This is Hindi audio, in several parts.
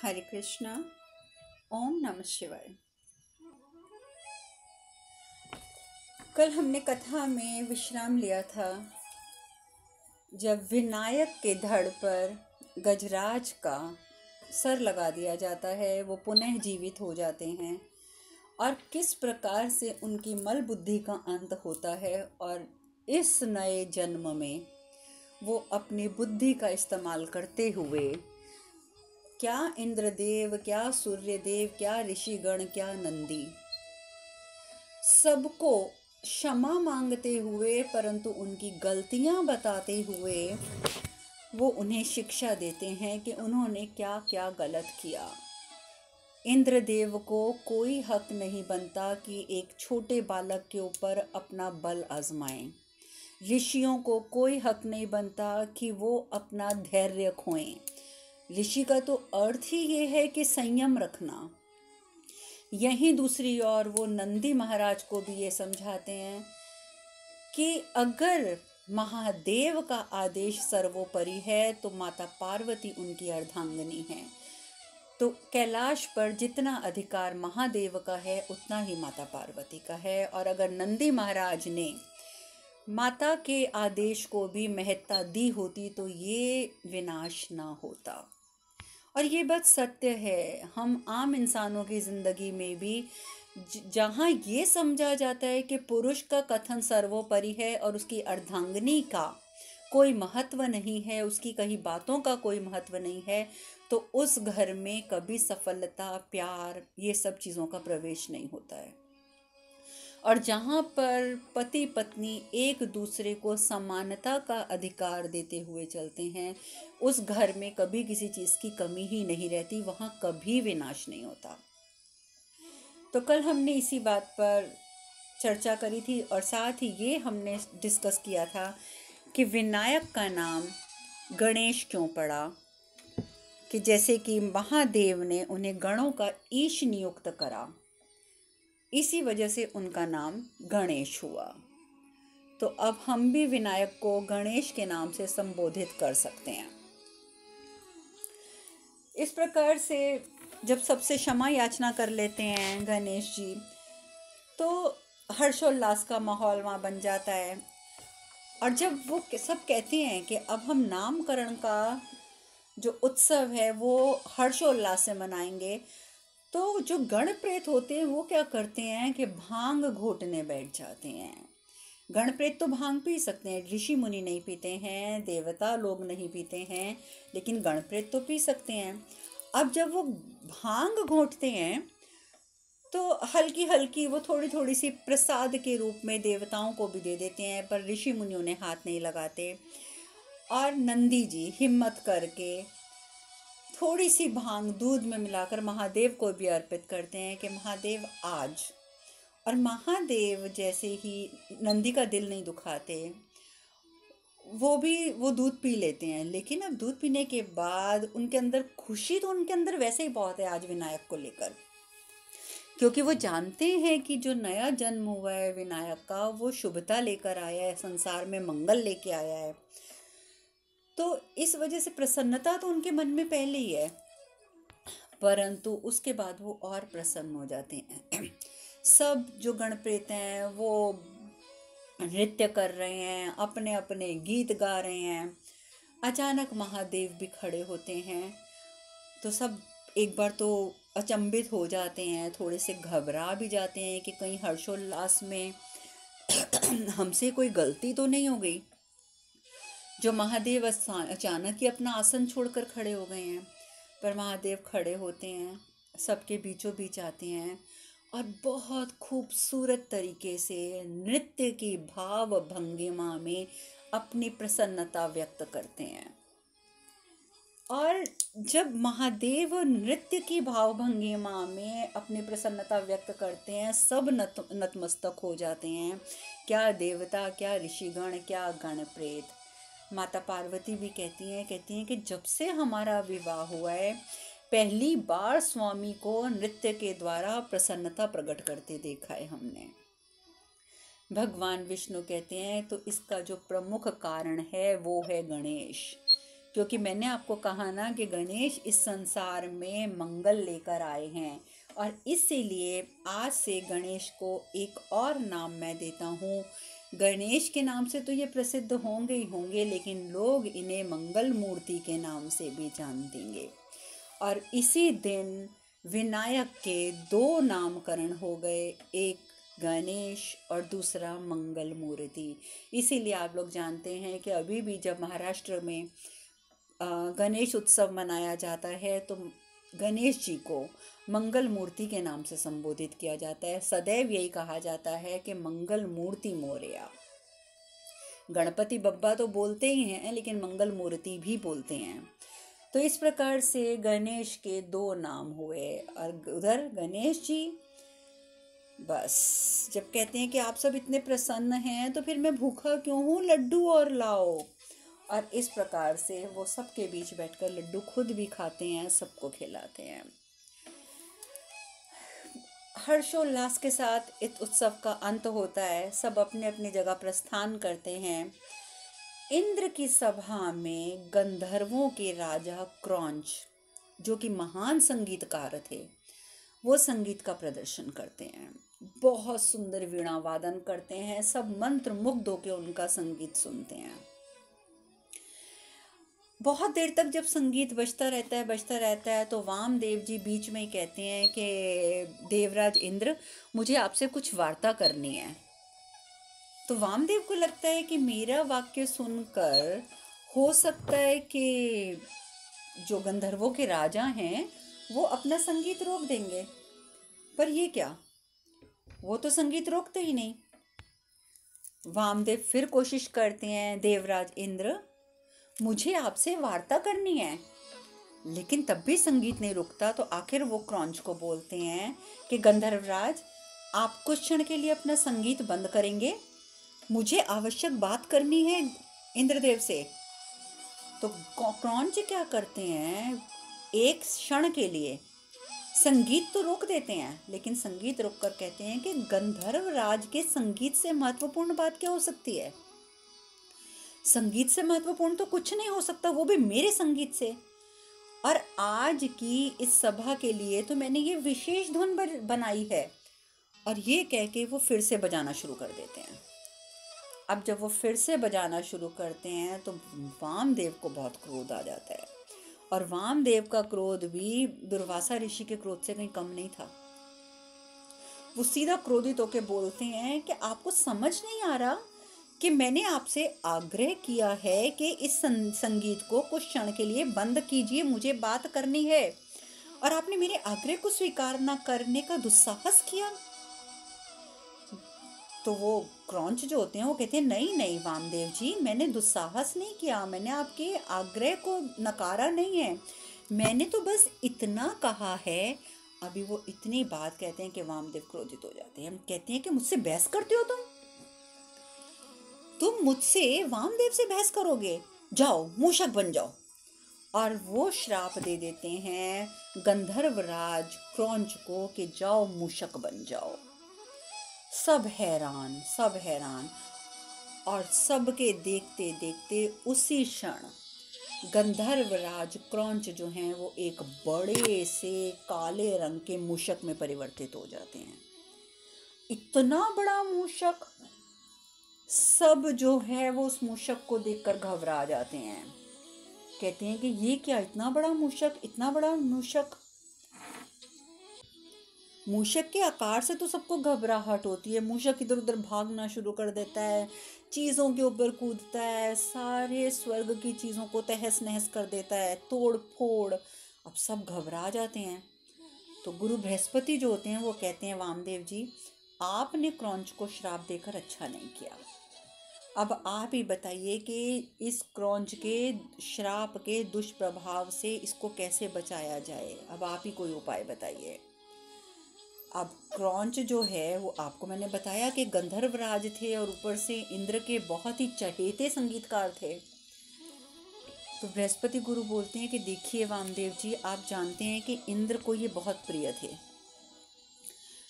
हरे कृष्णा। ओम नमः शिवाय। कल हमने कथा में विश्राम लिया था जब विनायक के धड़ पर गजराज का सर लगा दिया जाता है, वो पुनः जीवित हो जाते हैं और किस प्रकार से उनकी मल बुद्धि का अंत होता है और इस नए जन्म में वो अपनी बुद्धि का इस्तेमाल करते हुए क्या इंद्रदेव, क्या सूर्यदेव, क्या ऋषिगण, क्या नंदी, सबको क्षमा मांगते हुए परंतु उनकी गलतियां बताते हुए वो उन्हें शिक्षा देते हैं कि उन्होंने क्या क्या गलत किया। इंद्रदेव को कोई हक नहीं बनता कि एक छोटे बालक के ऊपर अपना बल आजमाएं। ऋषियों को कोई हक नहीं बनता कि वो अपना धैर्य खोएं। ऋषि का तो अर्थ ही ये है कि संयम रखना। यहीं दूसरी ओर वो नंदी महाराज को भी ये समझाते हैं कि अगर महादेव का आदेश सर्वोपरि है तो माता पार्वती उनकी अर्धांगिनी है, तो कैलाश पर जितना अधिकार महादेव का है उतना ही माता पार्वती का है। और अगर नंदी महाराज ने माता के आदेश को भी महत्ता दी होती तो ये विनाश ना होता। और ये बात सत्य है। हम आम इंसानों की ज़िंदगी में भी जहाँ ये समझा जाता है कि पुरुष का कथन सर्वोपरि है और उसकी अर्धांगिनी का कोई महत्व नहीं है, उसकी कही बातों का कोई महत्व नहीं है, तो उस घर में कभी सफलता, प्यार, ये सब चीज़ों का प्रवेश नहीं होता है। और जहाँ पर पति पत्नी एक दूसरे को समानता का अधिकार देते हुए चलते हैं, उस घर में कभी किसी चीज़ की कमी ही नहीं रहती, वहाँ कभी विनाश नहीं होता। तो कल हमने इसी बात पर चर्चा करी थी और साथ ही ये हमने डिस्कस किया था कि विनायक का नाम गणेश क्यों पड़ा, कि जैसे कि महादेव ने उन्हें गणों का ईश नियुक्त करा, इसी वजह से उनका नाम गणेश हुआ। तो अब हम भी विनायक को गणेश के नाम से संबोधित कर सकते हैं। इस प्रकार से जब सबसे क्षमा याचना कर लेते हैं गणेश जी, तो हर्षोल्लास का माहौल वहाँ बन जाता है। और जब वो सब कहते हैं कि अब हम नामकरण का जो उत्सव है वो हर्षोल्लास से मनाएंगे, तो जो गण प्रेत होते हैं वो क्या करते हैं कि भांग घोटने बैठ जाते हैं। गण प्रेत तो भांग पी सकते हैं, ऋषि मुनि नहीं पीते हैं, देवता लोग नहीं पीते हैं, लेकिन गण प्रेत तो पी सकते हैं। अब जब वो भांग घोटते हैं तो हल्की हल्की वो थोड़ी थोड़ी सी प्रसाद के रूप में देवताओं को भी दे देते हैं, पर ऋषि मुनि उन्हें हाथ नहीं लगाते। और नंदी जी हिम्मत करके थोड़ी सी भांग दूध में मिलाकर महादेव को भी अर्पित करते हैं कि महादेव आज। और महादेव जैसे ही नंदी का दिल नहीं दुखाते, वो दूध पी लेते हैं। लेकिन अब दूध पीने के बाद उनके अंदर खुशी तो उनके अंदर वैसे ही बहुत है आज विनायक को लेकर, क्योंकि वो जानते हैं कि जो नया जन्म हुआ है विनायक का, वो शुभता लेकर आया है, संसार में मंगल लेके आया है। तो इस वजह से प्रसन्नता तो उनके मन में पहले ही है, परंतु उसके बाद वो और प्रसन्न हो जाते हैं। सब जो गण प्रेत हैं वो नृत्य कर रहे हैं, अपने अपने गीत गा रहे हैं। अचानक महादेव भी खड़े होते हैं, तो सब एक बार तो अचंभित हो जाते हैं, थोड़े से घबरा भी जाते हैं कि कहीं हर्षोल्लास में हमसे कोई गलती तो नहीं हो गई। जो महादेव अचानक ही अपना आसन छोड़कर खड़े हो गए हैं, पर महादेव खड़े होते हैं, सबके बीचों बीच आते हैं और बहुत खूबसूरत तरीके से नृत्य की भाव भंगिमा में अपनी प्रसन्नता व्यक्त करते हैं। और जब महादेव नृत्य की भाव भंगिमा में अपनी प्रसन्नता व्यक्त करते हैं, सब नतमस्तक हो जाते हैं। क्या देवता, क्या ऋषिगण, क्या गण प्रेत। माता पार्वती भी कहती हैं कि जब से हमारा विवाह हुआ है, पहली बार स्वामी को नृत्य के द्वारा प्रसन्नता प्रकट करते देखा है हमने। भगवान विष्णु कहते हैं तो इसका जो प्रमुख कारण है वो है गणेश, क्योंकि मैंने आपको कहा ना कि गणेश इस संसार में मंगल लेकर आए हैं, और इसीलिए आज से गणेश को एक और नाम मैं देता हूँ। गणेश के नाम से तो ये प्रसिद्ध होंगे ही होंगे, लेकिन लोग इन्हें मंगल मूर्ति के नाम से भी जान देंगे। और इसी दिन विनायक के दो नामकरण हो गए, एक गणेश और दूसरा मंगल मूर्ति। इसीलिए आप लोग जानते हैं कि अभी भी जब महाराष्ट्र में गणेश उत्सव मनाया जाता है तो गणेश जी को मंगल मूर्ति के नाम से संबोधित किया जाता है। सदैव यही कहा जाता है कि मंगल मूर्ति मोरया। गणपति बप्पा तो बोलते ही हैं, लेकिन मंगल मूर्ति भी बोलते हैं। तो इस प्रकार से गणेश के दो नाम हुए। और उधर गणेश जी बस जब कहते हैं कि आप सब इतने प्रसन्न हैं तो फिर मैं भूखा क्यों हूँ, लड्डू और लाओ। और इस प्रकार से वो सबके बीच बैठकर लड्डू खुद भी खाते हैं, सबको खिलाते हैं। हर्षोल्लास के साथ इस उत्सव का अंत होता है। सब अपने अपनी जगह प्रस्थान करते हैं। इंद्र की सभा में गंधर्वों के राजा क्रौंच, जो कि महान संगीतकार थे, वो संगीत का प्रदर्शन करते हैं। बहुत सुंदर वीणा वादन करते हैं। सब मंत्र मुग्ध होकर उनका संगीत सुनते हैं। बहुत देर तक जब संगीत बजता रहता है तो वामदेव जी बीच में ही कहते हैं कि देवराज इंद्र, मुझे आपसे कुछ वार्ता करनी है। तो वामदेव को लगता है कि मेरा वाक्य सुनकर हो सकता है कि जो गंधर्वों के राजा हैं वो अपना संगीत रोक देंगे, पर ये क्या, वो तो संगीत रोकते ही नहीं। वामदेव फिर कोशिश करते हैं, देवराज इंद्र, मुझे आपसे वार्ता करनी है। लेकिन तब भी संगीत नहीं रुकता। तो आखिर वो क्रौंच को बोलते हैं कि गंधर्वराज, आप कुछ क्षण के लिए अपना संगीत बंद करेंगे, मुझे आवश्यक बात करनी है इंद्रदेव से। तो क्रौंच क्या करते हैं, एक क्षण के लिए संगीत तो रोक देते हैं, लेकिन संगीत रोककर कहते हैं कि गंधर्वराज के संगीत से महत्वपूर्ण बात क्या हो सकती है। संगीत से महत्वपूर्ण तो कुछ नहीं हो सकता, वो भी मेरे संगीत से। और आज की इस सभा के लिए तो मैंने ये विशेष धुन बनाई है। और ये कह के वो फिर से बजाना शुरू कर देते हैं। अब जब वो फिर से बजाना शुरू करते हैं तो वामदेव को बहुत क्रोध आ जाता है। और वामदेव का क्रोध भी दुर्वासा ऋषि के क्रोध से कहीं कम नहीं था। वो सीधा क्रोधित होकर बोलते हैं कि आपको समझ नहीं आ रहा कि मैंने आपसे आग्रह किया है कि इस संगीत को कुछ क्षण के लिए बंद कीजिए, मुझे बात करनी है, और आपने मेरे आग्रह को स्वीकार न करने का दुस्साहस किया। तो वो क्रौंच जो होते हैं वो कहते हैं, नहीं नहीं वामदेव जी, मैंने दुस्साहस नहीं किया, मैंने आपके आग्रह को नकारा नहीं है, मैंने तो बस इतना कहा है। अभी वो इतनी बात कहते हैं कि वामदेव क्रोधित हो जाते हैं। कहते हैं कि मुझसे बहस करते हो तुम मुझसे वामदेव से बहस करोगे, जाओ मूषक बन जाओ। और वो श्राप दे देते हैं गंधर्वराज क्रौंच को कि जाओ मूषक बन जाओ। सब हैरान, सब हैरान। और सबके देखते देखते उसी क्षण गंधर्वराज क्रौंच जो हैं वो एक बड़े से काले रंग के मूषक में परिवर्तित हो जाते हैं। इतना बड़ा मूषक, सब जो है वो उस मूषक को देखकर घबरा जाते हैं। कहते हैं कि ये क्या, इतना बड़ा मूषक, इतना बड़ा मूषक। मूषक के आकार से तो सबको घबराहट होती है। मूषक इधर उधर भागना शुरू कर देता है, चीज़ों के ऊपर कूदता है, सारे स्वर्ग की चीज़ों को तहस नहस कर देता है, तोड़ फोड़। अब सब घबरा जाते हैं। तो गुरु बृहस्पति जो होते हैं वो कहते हैं, वामदेव जी, आपने क्रौंच को श्राप देकर अच्छा नहीं किया। अब आप ही बताइए कि इस क्रौंच के श्राप के दुष्प्रभाव से इसको कैसे बचाया जाए। अब आप ही कोई उपाय बताइए। अब क्रौंच जो है वो आपको मैंने बताया कि गंधर्वराज थे और ऊपर से इंद्र के बहुत ही चहेते संगीतकार थे। तो बृहस्पति गुरु बोलते हैं कि देखिए वामदेव जी, आप जानते हैं कि इंद्र को ये बहुत प्रिय थे,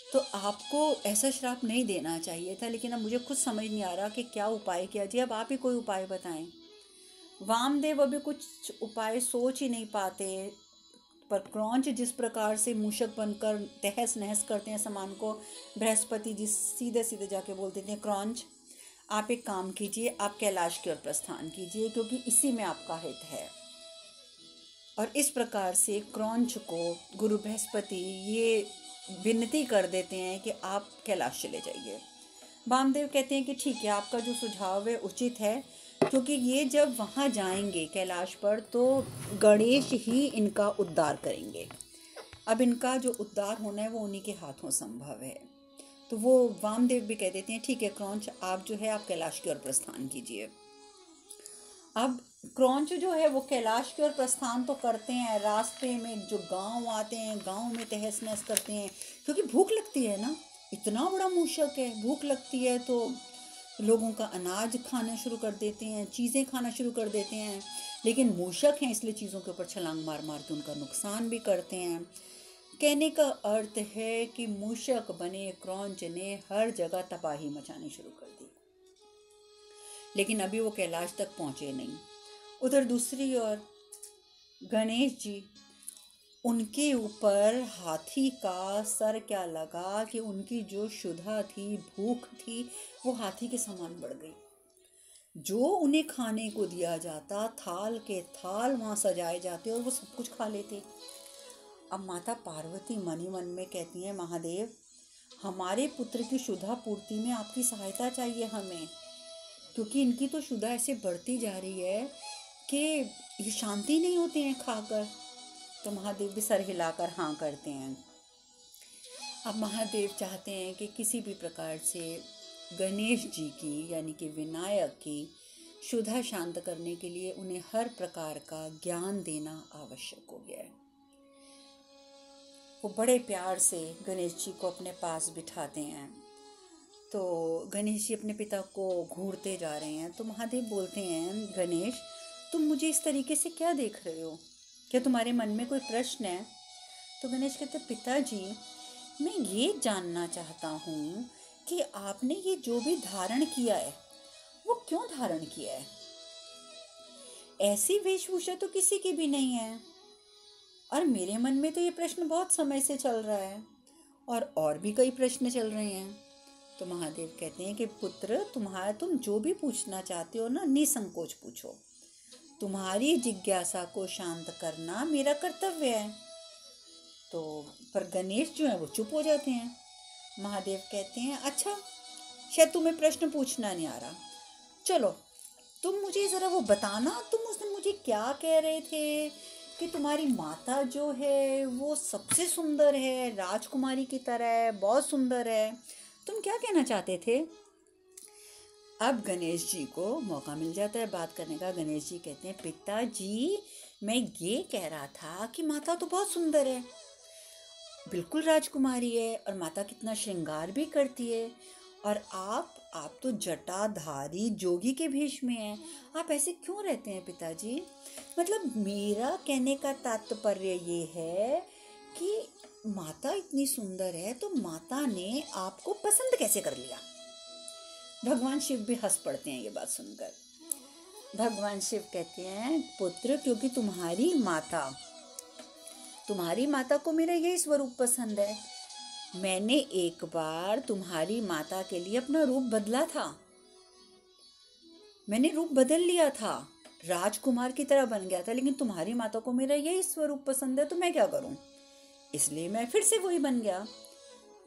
तो आपको ऐसा श्राप नहीं देना चाहिए था। लेकिन अब मुझे खुद समझ नहीं आ रहा कि क्या उपाय किया जाए। अब आप ही कोई उपाय बताएं। वामदेव अभी कुछ उपाय सोच ही नहीं पाते, पर क्रौंच जिस प्रकार से मूषक बनकर तहस नहस करते हैं सामान को, बृहस्पति जी सीधे सीधे जाके बोल देते हैं, क्रौंच आप एक काम कीजिए, आप कैलाश की ओर प्रस्थान कीजिए, क्योंकि इसी में आपका हित है। और इस प्रकार से क्रौंच को गुरु बृहस्पति ये विनती कर देते हैं कि आप कैलाश चले जाइए। वामदेव कहते हैं कि ठीक है, आपका जो सुझाव है उचित है, क्योंकि ये जब वहाँ जाएंगे कैलाश पर तो गणेश ही इनका उद्धार करेंगे। अब इनका जो उद्धार होना है वो उन्हीं के हाथों संभव है। तो वो वामदेव भी कह देते हैं, ठीक है क्रौंच, आप जो है आप कैलाश की ओर प्रस्थान कीजिए। अब क्रौंच जो है वो कैलाश की ओर प्रस्थान तो करते हैं, रास्ते में जो गांव आते हैं गांव में तहस नहस करते हैं, क्योंकि भूख लगती है ना, इतना बड़ा मूषक है, भूख लगती है तो लोगों का अनाज खाना शुरू कर देते हैं, चीज़ें खाना शुरू कर देते हैं। लेकिन मूषक हैं इसलिए चीज़ों के ऊपर छलांग मार मार के उनका नुकसान भी करते हैं। कहने का अर्थ है कि मूषक बने क्रौंच ने हर जगह तबाही मचानी शुरू कर दी, लेकिन अभी वो कैलाश तक पहुंचे नहीं। उधर दूसरी ओर गणेश जी, उनके ऊपर हाथी का सर क्या लगा कि उनकी जो क्षुधा थी, भूख थी, वो हाथी के समान बढ़ गई। जो उन्हें खाने को दिया जाता, थाल के थाल वहाँ सजाए जाते और वो सब कुछ खा लेते। अब माता पार्वती मन ही मन में कहती हैं, महादेव हमारे पुत्र की क्षुधा पूर्ति में आपकी सहायता चाहिए हमें, क्योंकि इनकी तो क्षुधा ऐसे बढ़ती जा रही है कि ये शांति नहीं होते हैं खाकर। तो महादेव भी सर हिलाकर हाँ करते हैं। अब महादेव चाहते हैं कि किसी भी प्रकार से गणेश जी की यानी कि विनायक की क्षुधा शांत करने के लिए उन्हें हर प्रकार का ज्ञान देना आवश्यक हो गया है। वो बड़े प्यार से गणेश जी को अपने पास बिठाते हैं। तो गणेश जी अपने पिता को घूरते जा रहे हैं, तो महादेव बोलते हैं, गणेश तुम मुझे इस तरीके से क्या देख रहे हो, क्या तुम्हारे मन में कोई प्रश्न है? तो गणेश कहते, पिताजी मैं ये जानना चाहता हूँ कि आपने ये जो भी धारण किया है वो क्यों धारण किया है? ऐसी वेशभूषा तो किसी की भी नहीं है, और मेरे मन में तो ये प्रश्न बहुत समय से चल रहा है, और भी कई प्रश्न चल रहे हैं। तो महादेव कहते हैं कि पुत्र तुम जो भी पूछना चाहते हो ना, निसंकोच पूछो, तुम्हारी जिज्ञासा को शांत करना मेरा कर्तव्य है। तो पर गणेश जो है वो चुप हो जाते हैं। महादेव कहते हैं, अच्छा शायद तुम्हें प्रश्न पूछना नहीं आ रहा, चलो तुम मुझे ज़रा वो बताना, तुम उस दिन मुझे क्या कह रहे थे कि तुम्हारी माता जो है वो सबसे सुंदर है, राजकुमारी की तरह है, बहुत सुंदर है, तुम क्या कहना चाहते थे? अब गणेश जी को मौका मिल जाता है बात करने का। गणेश जी कहते हैं, पिताजी मैं ये कह रहा था कि माता तो बहुत सुंदर है, बिल्कुल राजकुमारी है, और माता कितना श्रृंगार भी करती है, और आप तो जटाधारी जोगी के भेष में हैं, आप ऐसे क्यों रहते हैं पिताजी? मतलब मेरा कहने का तात्पर्य ये है कि माता इतनी सुंदर है तो माता ने आपको पसंद कैसे कर लिया? भगवान शिव भी हंस पड़ते हैं ये बात सुनकर। भगवान शिव कहते हैं, पुत्र क्योंकि तुम्हारी माता को मेरा यही स्वरूप पसंद है। मैंने एक बार तुम्हारी माता के लिए अपना रूप बदला था, मैंने रूप बदल लिया था, राजकुमार की तरह बन गया था, लेकिन तुम्हारी माता को मेरा यही स्वरूप पसंद है, तो मैं क्या करूं? इसलिए मैं फिर से वही बन गया।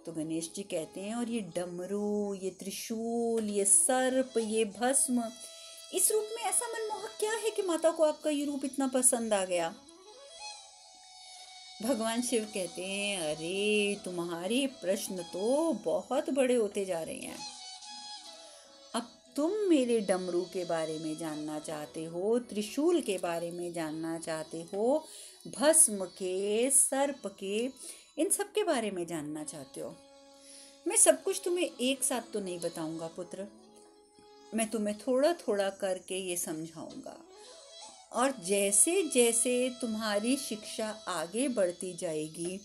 तो गणेश जी कहते हैं, और ये डमरू, ये त्रिशूल, ये सर्प, ये भस्म, इस रूप में ऐसा मनमोहक क्या है कि माता को आपका ये रूप इतना पसंद आ गया? भगवान शिव कहते हैं, अरे तुम्हारे प्रश्न तो बहुत बड़े होते जा रहे हैं। अब तुम मेरे डमरू के बारे में जानना चाहते हो, त्रिशूल के बारे में जानना चाहते हो, भस्म के, सर्प के, इन सब के बारे में जानना चाहते हो। मैं सब कुछ तुम्हें एक साथ तो नहीं बताऊंगा पुत्र, मैं तुम्हें थोड़ा थोड़ा करके ये समझाऊंगा, और जैसे जैसे तुम्हारी शिक्षा आगे बढ़ती जाएगी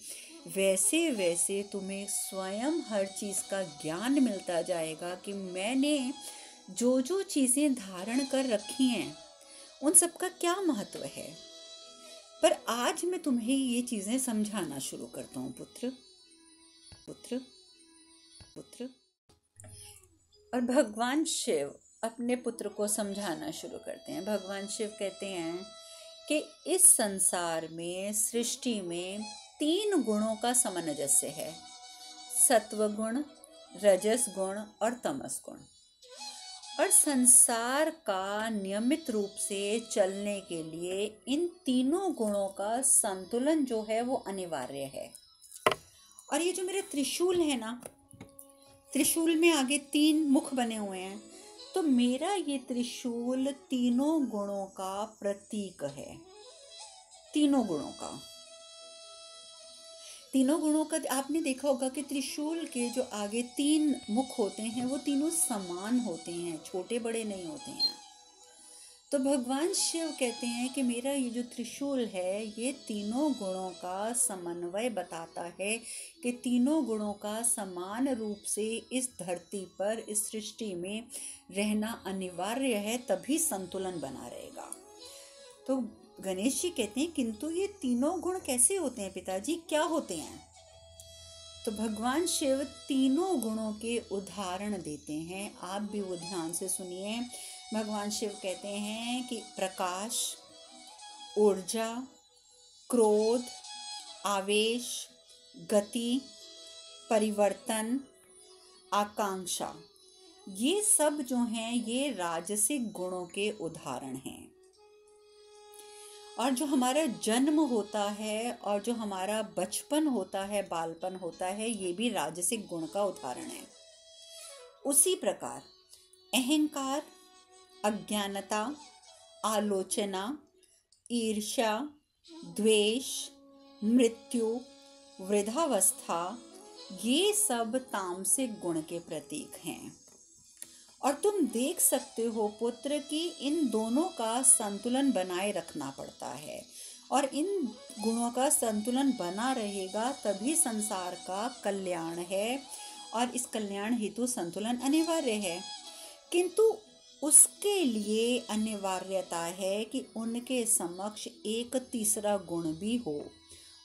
वैसे वैसे तुम्हें स्वयं हर चीज़ का ज्ञान मिलता जाएगा कि मैंने जो जो चीज़ें धारण कर रखी हैं उन सब का क्या महत्व है। पर आज मैं तुम्हें ये चीजें समझाना शुरू करता हूँ पुत्र पुत्र पुत्र। और भगवान शिव अपने पुत्र को समझाना शुरू करते हैं। भगवान शिव कहते हैं कि इस संसार में, सृष्टि में 3 गुणों का सामंजस्य है, सत्व गुण, रजस गुण और तमस गुण। और संसार का नियमित रूप से चलने के लिए इन तीनों गुणों का संतुलन जो है वो अनिवार्य है। और ये जो मेरा त्रिशूल है ना, त्रिशूल में आगे 3 मुख बने हुए हैं, तो मेरा ये त्रिशूल तीनों गुणों का प्रतीक है। तीनों गुणों का आपने देखा होगा कि त्रिशूल के जो आगे 3 मुख होते हैं वो तीनों समान होते हैं, छोटे बड़े नहीं होते हैं। तो भगवान शिव कहते हैं कि मेरा ये जो त्रिशूल है ये तीनों गुणों का समन्वय बताता है कि तीनों गुणों का समान रूप से इस धरती पर, इस सृष्टि में रहना अनिवार्य है, तभी संतुलन बना रहेगा। तो गणेश जी कहते हैं किंतु ये तीनों गुण कैसे होते हैं पिताजी, क्या होते हैं? तो भगवान शिव तीनों गुणों के उदाहरण देते हैं, आप भी वो ध्यान से सुनिए। भगवान शिव कहते हैं कि प्रकाश, ऊर्जा, क्रोध, आवेश, गति, परिवर्तन, आकांक्षा, ये सब जो हैं ये राजसिक गुणों के उदाहरण हैं। और जो हमारा जन्म होता है और जो हमारा बचपन होता है, बालपन होता है, ये भी राजसिक गुण का उदाहरण है। उसी प्रकार अहंकार, अज्ञानता, आलोचना, ईर्ष्या, द्वेष, मृत्यु, वृद्धावस्था, ये सब तामसिक गुण के प्रतीक हैं। और तुम देख सकते हो पुत्र कि इन दोनों का संतुलन बनाए रखना पड़ता है, और इन गुणों का संतुलन बना रहेगा तभी संसार का कल्याण है, और इस कल्याण हेतु संतुलन अनिवार्य है। किंतु उसके लिए अनिवार्यता है कि उनके समक्ष एक तीसरा गुण भी हो,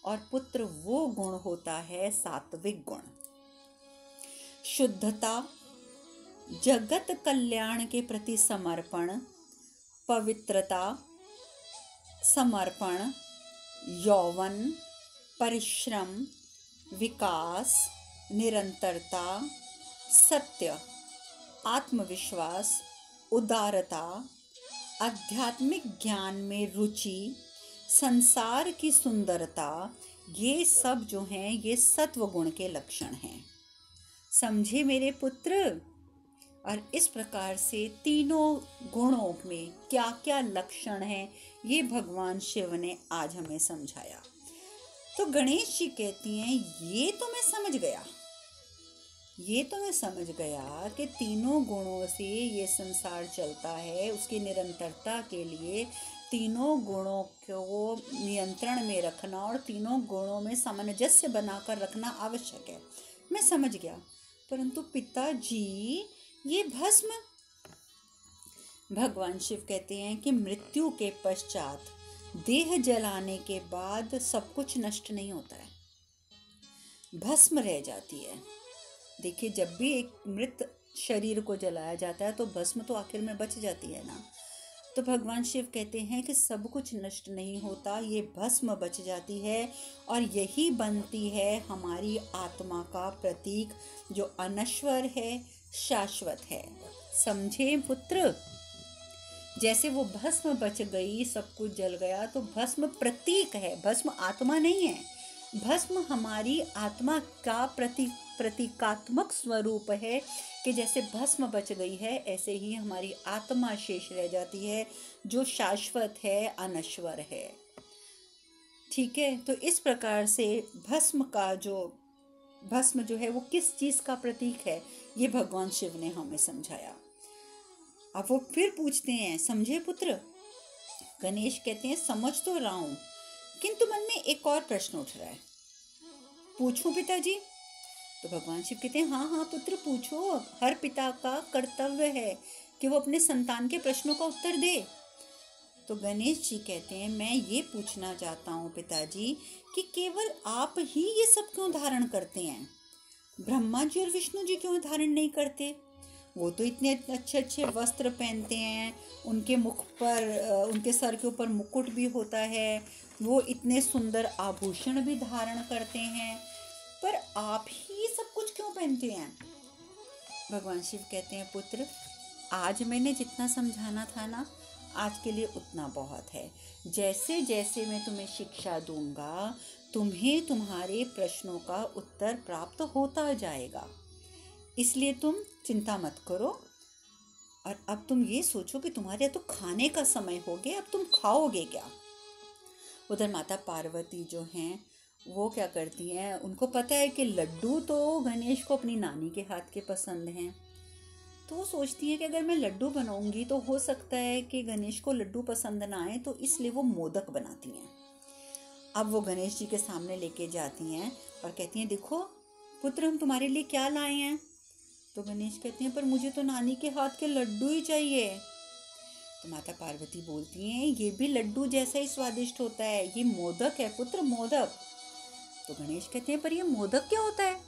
और पुत्र वो गुण होता है सात्विक गुण। शुद्धता, जगत कल्याण के प्रति समर्पण, पवित्रता, समर्पण, यौवन, परिश्रम, विकास, निरंतरता, सत्य, आत्मविश्वास, उदारता, आध्यात्मिक ज्ञान में रुचि, संसार की सुंदरता, ये सब जो हैं ये सत्व गुण के लक्षण हैं। समझे मेरे पुत्र? और इस प्रकार से तीनों गुणों में क्या क्या लक्षण हैं ये भगवान शिव ने आज हमें समझाया। तो गणेश जी कहती हैं ये तो मैं समझ गया कि तीनों गुणों से ये संसार चलता है, उसकी निरंतरता के लिए तीनों गुणों को नियंत्रण में रखना और तीनों गुणों में सामंजस्य बनाकर रखना आवश्यक है, मैं समझ गया। परंतु पिताजी ये भस्म, भगवान शिव कहते हैं कि मृत्यु के पश्चात देह जलाने के बाद सब कुछ नष्ट नहीं होता है, भस्म रह जाती है। देखिए, जब भी एक मृत शरीर को जलाया जाता है तो भस्म तो आखिर में बच जाती है ना। तो भगवान शिव कहते हैं कि सब कुछ नष्ट नहीं होता, ये भस्म बच जाती है, और यही बनती है हमारी आत्मा का प्रतीक जो अनश्वर है, शाश्वत है। समझे पुत्र? जैसे वो भस्म बच गई, सब कुछ जल गया, तो भस्म प्रतीक है, भस्म आत्मा नहीं है। भस्म हमारी आत्मा का प्रतीकात्मक स्वरूप है कि जैसे भस्म बच गई है ऐसे ही हमारी आत्मा शेष रह जाती है जो शाश्वत है, अनश्वर है। ठीक है, तो इस प्रकार से भस्म जो है वो किस चीज का प्रतीक है ये भगवान शिव ने हमें समझाया। अब वो फिर पूछते हैं, समझे पुत्र? गणेश कहते हैं समझ तो रहा हूं, किंतु मन में एक और प्रश्न उठ रहा है, पूछूं पिताजी? तो भगवान शिव कहते हैं हाँ पुत्र पूछो, हर पिता का कर्तव्य है कि वो अपने संतान के प्रश्नों का उत्तर दे। तो गणेश जी कहते हैं, मैं ये पूछना चाहता हूँ पिताजी कि केवल आप ही ये सब क्यों धारण करते हैं? ब्रह्मा जी और विष्णु जी क्यों धारण नहीं करते? वो तो इतने अच्छे अच्छे वस्त्र पहनते हैं, उनके मुख पर उनके सर के ऊपर मुकुट भी होता है, वो इतने सुंदर आभूषण भी धारण करते हैं, पर आप ही सब कुछ क्यों पहनते हैं? भगवान शिव कहते हैं, पुत्र, आज मैंने जितना समझाना था ना, आज के लिए उतना बहुत है। जैसे जैसे मैं तुम्हें शिक्षा दूंगा, तुम्हें तुम्हारे प्रश्नों का उत्तर प्राप्त होता जाएगा। इसलिए तुम चिंता मत करो, और अब तुम ये सोचो कि तुम्हारे तो खाने का समय हो गया, अब तुम खाओगे क्या? उधर माता पार्वती जो हैं, वो क्या करती हैं, उनको पता है कि लड्डू तो गणेश को अपनी नानी के हाथ के पसंद हैं, तो वो सोचती हैं कि अगर मैं लड्डू बनाऊंगी तो हो सकता है कि गणेश को लड्डू पसंद ना आए, तो इसलिए वो मोदक बनाती हैं। अब वो गणेश जी के सामने लेके जाती हैं और कहती हैं, देखो पुत्र, हम तुम्हारे लिए क्या लाए हैं। तो गणेश कहते हैं, पर मुझे तो नानी के हाथ के लड्डू ही चाहिए। तो माता पार्वती बोलती हैं, ये भी लड्डू जैसा ही स्वादिष्ट होता है, ये मोदक है पुत्र, मोदक। तो गणेश कहते हैं, पर ये मोदक क्या होता है?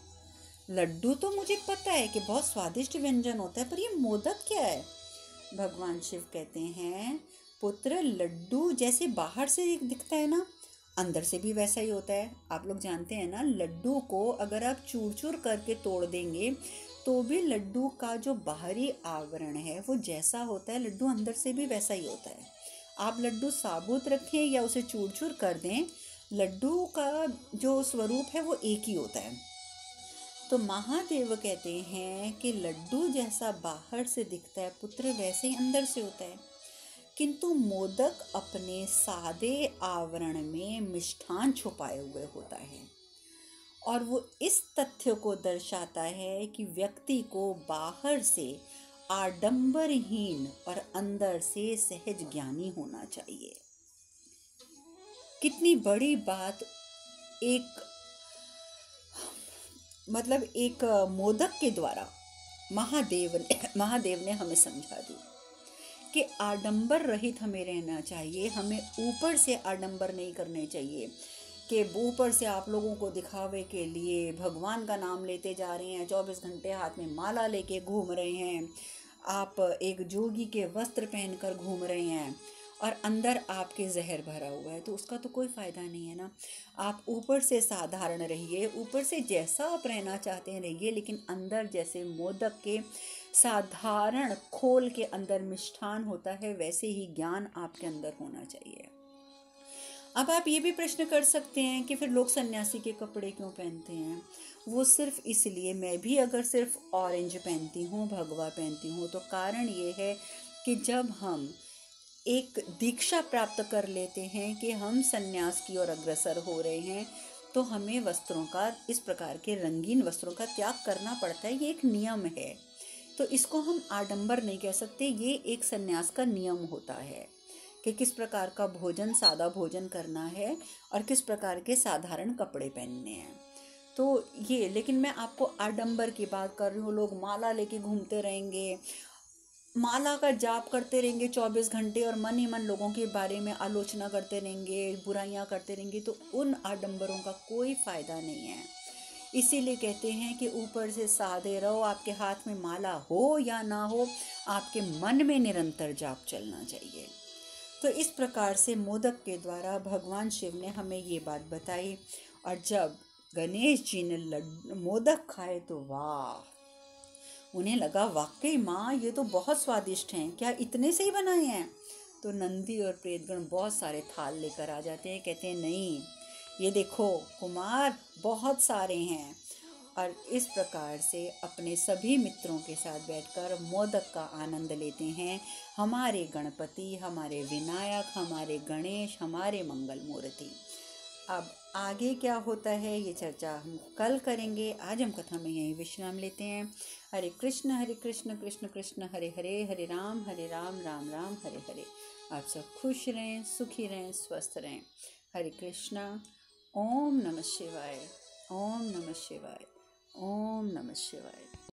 लड्डू तो मुझे पता है कि बहुत स्वादिष्ट व्यंजन होता है, पर ये मोदक क्या है? भगवान शिव कहते हैं, पुत्र, लड्डू जैसे बाहर से दिखता है ना, अंदर से भी वैसा ही होता है। आप लोग जानते हैं ना, लड्डू को अगर आप चूर चूर करके तोड़ देंगे तो भी लड्डू का जो बाहरी आवरण है वो जैसा होता है, लड्डू अंदर से भी वैसा ही होता है। आप लड्डू साबुत रखें या उसे चूर चूर कर दें, लड्डू का जो स्वरूप है वो एक ही होता है। तो महादेव कहते हैं कि लड्डू जैसा बाहर से दिखता है पुत्र, वैसे ही अंदर से होता है, किंतु मोदक अपने सादे आवरण में मिष्ठान छुपाए हुए होता है, और वो इस तथ्य को दर्शाता है कि व्यक्ति को बाहर से आडंबरहीन और अंदर से सहज ज्ञानी होना चाहिए। कितनी बड़ी बात एक एक मोदक के द्वारा महादेव ने हमें समझा दी कि आडंबर रहित हमें रहना चाहिए। हमें ऊपर से आडंबर नहीं करने चाहिए कि ऊपर से आप लोगों को दिखावे के लिए भगवान का नाम लेते जा रहे हैं, 24 घंटे हाथ में माला लेके घूम रहे हैं, आप एक जोगी के वस्त्र पहनकर घूम रहे हैं और अंदर आपके जहर भरा हुआ है, तो उसका तो कोई फ़ायदा नहीं है ना। आप ऊपर से साधारण रहिए, ऊपर से जैसा आप रहना चाहते हैं रहिए, लेकिन अंदर जैसे मोदक के साधारण खोल के अंदर मिष्ठान होता है, वैसे ही ज्ञान आपके अंदर होना चाहिए। अब आप ये भी प्रश्न कर सकते हैं कि फिर लोग सन्यासी के कपड़े क्यों पहनते हैं? वो सिर्फ इसलिए, मैं भी अगर सिर्फ ऑरेंज पहनती हूँ, भगवा पहनती हूँ, तो कारण ये है कि जब हम एक दीक्षा प्राप्त कर लेते हैं कि हम सन्यास की ओर अग्रसर हो रहे हैं, तो हमें वस्त्रों का, इस प्रकार के रंगीन वस्त्रों का त्याग करना पड़ता है। ये एक नियम है, तो इसको हम आडंबर नहीं कह सकते, ये एक सन्यास का नियम होता है कि किस प्रकार का भोजन, सादा भोजन करना है और किस प्रकार के साधारण कपड़े पहनने हैं। तो ये, लेकिन मैं आपको आडंबर की बात कर रही हूँ। लोग माला लेके घूमते रहेंगे, माला का जाप करते रहेंगे 24 घंटे और मन ही मन लोगों के बारे में आलोचना करते रहेंगे, बुराइयां करते रहेंगे, तो उन आडंबरों का कोई फ़ायदा नहीं है। इसीलिए कहते हैं कि ऊपर से सादे रहो, आपके हाथ में माला हो या ना हो, आपके मन में निरंतर जाप चलना चाहिए। तो इस प्रकार से मोदक के द्वारा भगवान शिव ने हमें ये बात बताई, और जब गणेश जी ने मोदक खाए तो वाह, उन्हें लगा वाकई माँ ये तो बहुत स्वादिष्ट हैं, क्या इतने से ही बनाए हैं? तो नंदी और प्रेतगण बहुत सारे थाल लेकर आ जाते हैं, कहते हैं नहीं, ये देखो कुमार, बहुत सारे हैं। और इस प्रकार से अपने सभी मित्रों के साथ बैठकर मोदक का आनंद लेते हैं हमारे गणपति, हमारे विनायक, हमारे गणेश, हमारे मंगल मूर्ति। अब आगे क्या होता है ये चर्चा हम कल करेंगे। आज हम कथा में यहीं विश्राम लेते हैं। हरे कृष्ण कृष्ण कृष्ण हरे हरे, हरे राम राम राम हरे हरे। आप सब खुश रहें, सुखी रहें, स्वस्थ रहें। हरे कृष्णा। ओम नमः शिवाय, ओम नमः शिवाय, ओम नमः शिवाय।